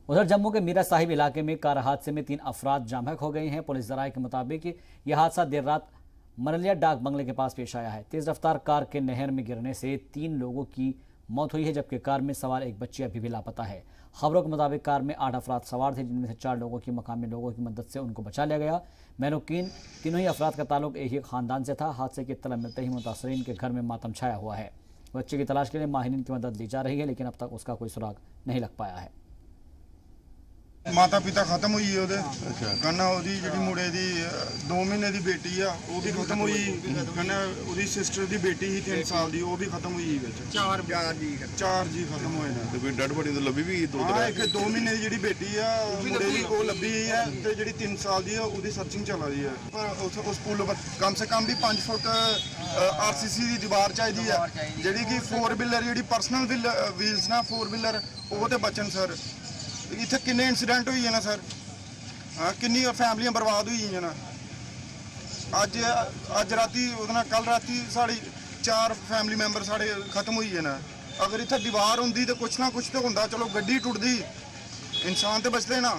उधर जम्मू के मीरा साहिब इलाके में कार हादसे में 3 अफराद जाम बहक हो गए हैं। पुलिस जराये के मुताबिक यह हादसा देर रात मरलिया डाक बंगले के पास पेश आया है। तेज रफ्तार कार के नहर में गिरने से 3 लोगों की मौत हुई है, जबकि कार में सवार एक बच्ची अभी भी लापता है। खबरों के मुताबिक कार में 8 अफराद सवार थे, जिनमें से 4 लोगों की मकामी लोगों की मदद से उनको बचा लिया गया। मैनुकीन तीनों ही अफराद का ताल्लुक एक ही खानदान से था। हादसे की इत्तला मिलते ही मुतासरीन के घर में मातम छाया हुआ है। बच्चे की तलाश के लिए माहिरीन की मदद ली जा रही है, लेकिन अब तक उसका कोई सुराग नहीं लग पाया है। माता पिता खत्म हुई ओदे कन्नै ओदी जेह्ड़ी मुड़े दी 2 महीने दी बेटी आ वो भी खत्म हुई, कन्नै ओदी सिस्टर दी बेटी ही 3 साल दी वो भी खत्म हुई विच। 4 जी खत्म होए ने। ते कोई डेड बॉडी तो लब्भी भी हां, एक 2 महीने दी जेह्ड़ी बेटी आ मुड़े दी वो लब्भी है ते जेह्ड़ी 3 साल दी है ओदी सर्चिंग चला दी है। पर उस पुल पर कम से कम भी 5 फुट आरसीसी दी दीवार चाहिदी है, जेह्ड़ी कि 4 व्हीलर जेह्ड़ी पर्सनल व्हील्स ना 4 व्हीलर वो ते बचन सर। इत्थे किन्ने इंसीडेंट हुई ना सर, किन्नी फैमिलियां बर्बाद हुई ना। अज राती कल राती साढ़ी 4 फैमिली मैंबर साढ़े खत्म हुई ना। अगर इत्थे दीवार होंदी तो कुछ ना कुछ तो होंदा, चलो गड्डी टुटदी, इंसान तो बचते ना।